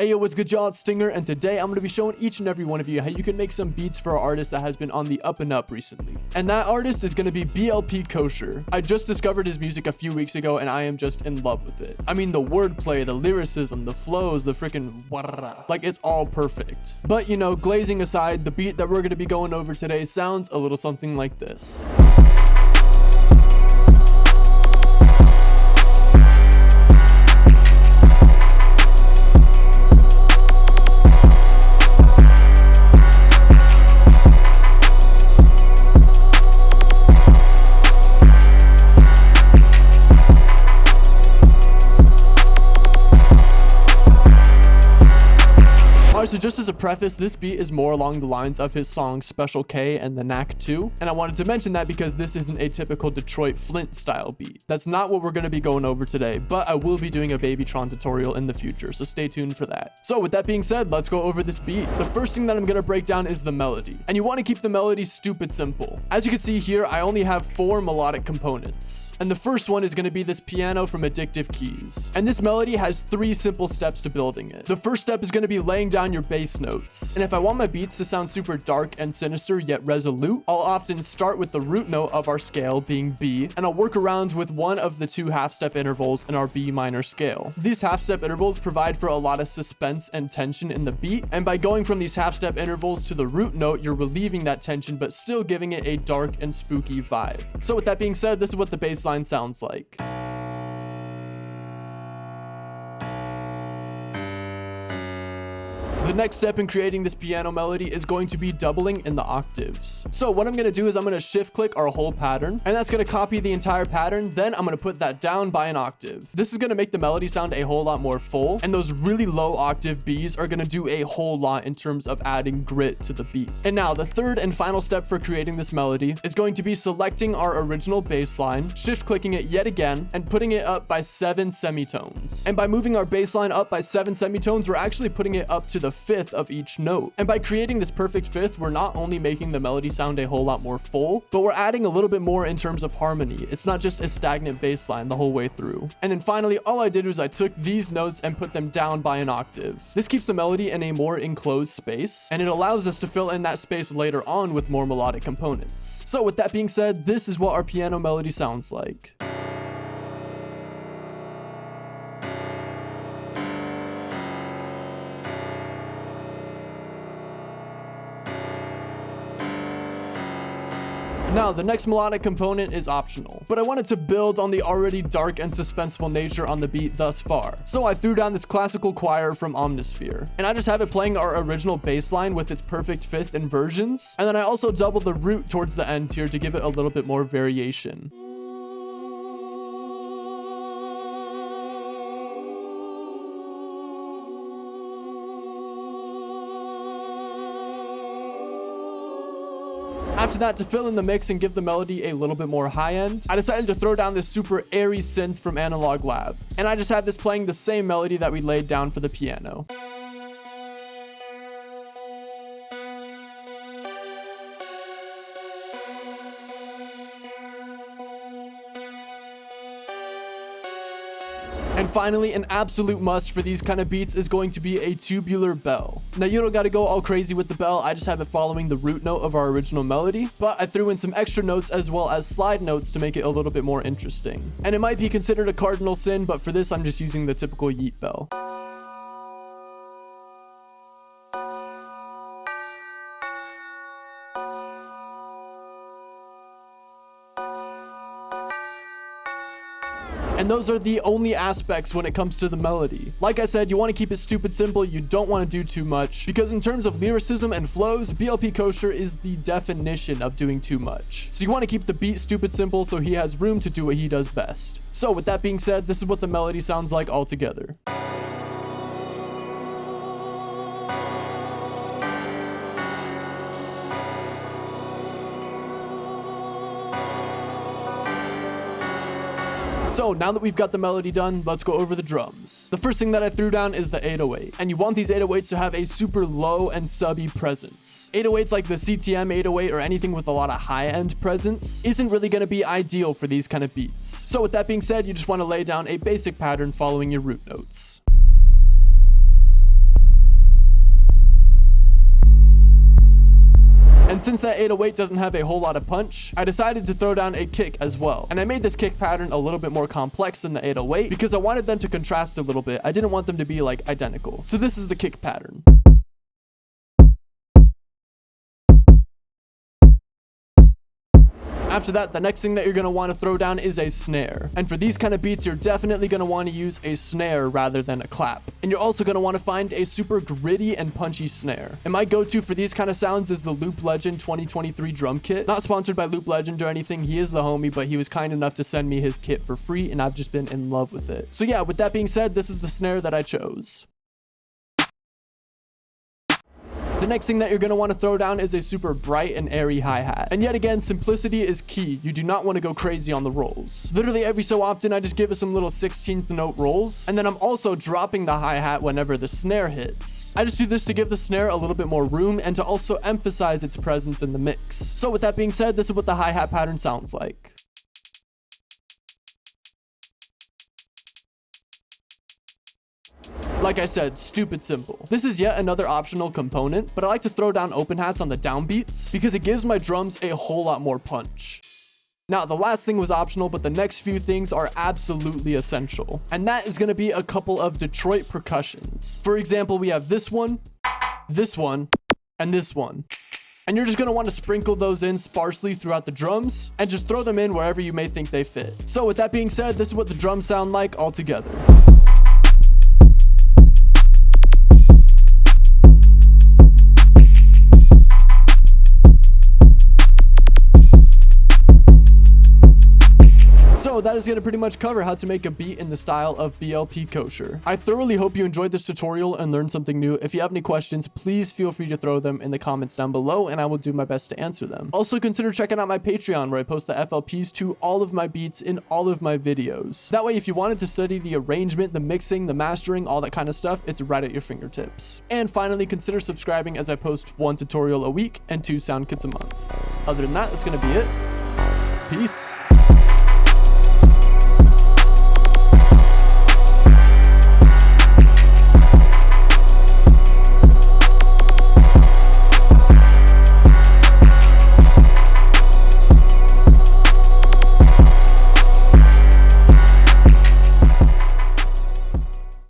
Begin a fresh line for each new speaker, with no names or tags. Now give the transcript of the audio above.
Hey yo, what's good y'all, it's Stinger, and today I'm going to be showing each and every one of you how you can make some beats for an artist that has been on the up and up recently. And that artist is going to be BLP Kosher. I just discovered his music a few weeks ago and I am just in love with it. I mean, the wordplay, the lyricism, the flows, the freaking like it's all perfect. But you know, glazing aside, the beat that we're going to be going over today sounds a little something like this. So just as a preface, this beat is more along the lines of his song Special K and the Knack 2, and I wanted to mention that because this isn't a typical Detroit Flint style beat. That's not what we're going to be going over today, but I will be doing a Babytron tutorial in the future, so stay tuned for that. So with that being said, let's go over this beat. The first thing that I'm going to break down is the melody, and you want to keep the melody stupid simple. As you can see here, I only have 4 melodic components. And the first one is going to be this piano from Addictive Keys. And this melody has 3 simple steps to building it. The first step is going to be laying down your bass notes. And if I want my beats to sound super dark and sinister yet resolute, I'll often start with the root note of our scale being B, and I'll work around with one of the 2 half-step intervals in our B minor scale. These half-step intervals provide for a lot of suspense and tension in the beat, and by going from these half-step intervals to the root note, you're relieving that tension but still giving it a dark and spooky vibe. So with that being said, this is what the bass line sounds like. The next step in creating this piano melody is going to be doubling in the octaves. So what I'm going to do is I'm going to shift click our whole pattern, and that's going to copy the entire pattern. Then I'm going to put that down by an octave. This is going to make the melody sound a whole lot more full, and those really low octave Bs are going to do a whole lot in terms of adding grit to the beat. And now the third and final step for creating this melody is going to be selecting our original bass line, shift clicking it yet again, and putting it up by 7 semitones. And by moving our bass line up by 7 semitones, we're actually putting it up to the 5th of each note. And by creating this perfect 5th, we're not only making the melody sound a whole lot more full, but we're adding a little bit more in terms of harmony. It's not just a stagnant bass line the whole way through. And then finally, all I did was I took these notes and put them down by an octave. This keeps the melody in a more enclosed space, and it allows us to fill in that space later on with more melodic components. So with that being said, this is what our piano melody sounds like. Now, the next melodic component is optional, but I wanted to build on the already dark and suspenseful nature on the beat thus far. So I threw down this classical choir from Omnisphere, and I just have it playing our original bass line with its perfect 5th inversions, and then I also doubled the root towards the end here to give it a little bit more variation. After that, to fill in the mix and give the melody a little bit more high end, I decided to throw down this super airy synth from Analog Lab. And I just have this playing the same melody that we laid down for the piano. And finally, an absolute must for these kind of beats is going to be a tubular bell. Now, you don't gotta go all crazy with the bell, I just have it following the root note of our original melody, but I threw in some extra notes as well as slide notes to make it a little bit more interesting. And it might be considered a cardinal sin, but for this I'm just using the typical yeet bell. And those are the only aspects when it comes to the melody. Like I said, you want to keep it stupid simple, you don't want to do too much, because in terms of lyricism and flows, BLP Kosher is the definition of doing too much. So you want to keep the beat stupid simple so he has room to do what he does best. So with that being said, this is what the melody sounds like altogether. So now that we've got the melody done, let's go over the drums. The first thing that I threw down is the 808, and you want these 808s to have a super low and subby presence. 808s like the CTM 808 or anything with a lot of high-end presence isn't really going to be ideal for these kind of beats. So with that being said, you just want to lay down a basic pattern following your root notes. And since that 808 doesn't have a whole lot of punch, I decided to throw down a kick as well. And I made this kick pattern a little bit more complex than the 808 because I wanted them to contrast a little bit. I didn't want them to be like identical. So this is the kick pattern. After that, the next thing that you're going to want to throw down is a snare. And for these kind of beats, you're definitely going to want to use a snare rather than a clap. And you're also going to want to find a super gritty and punchy snare. And my go-to for these kind of sounds is the Loop Legend 2023 drum kit. Not sponsored by Loop Legend or anything, he is the homie, but he was kind enough to send me his kit for free, and I've just been in love with it. So yeah, with that being said, this is the snare that I chose. The next thing that you're going to want to throw down is a super bright and airy hi-hat. And yet again, simplicity is key. You do not want to go crazy on the rolls. Literally every so often, I just give it some little 16th note rolls. And then I'm also dropping the hi-hat whenever the snare hits. I just do this to give the snare a little bit more room and to also emphasize its presence in the mix. So with that being said, this is what the hi-hat pattern sounds like. Like I said, stupid simple. This is yet another optional component, but I like to throw down open hats on the downbeats because it gives my drums a whole lot more punch. Now, the last thing was optional, but the next few things are absolutely essential. And that is going to be a couple of Detroit percussions. For example, we have this one, and this one. And you're just going to want to sprinkle those in sparsely throughout the drums and just throw them in wherever you may think they fit. So with that being said, this is what the drums sound like all together. So that is going to pretty much cover how to make a beat in the style of BLP Kosher. I thoroughly hope you enjoyed this tutorial and learned something new. If you have any questions, please feel free to throw them in the comments down below and I will do my best to answer them. Also consider checking out my Patreon where I post the FLPs to all of my beats in all of my videos. That way, if you wanted to study the arrangement, the mixing, the mastering, all that kind of stuff, it's right at your fingertips. And finally, consider subscribing as I post 1 tutorial a week and 2 sound kits a month. Other than that, that's going to be it. Peace.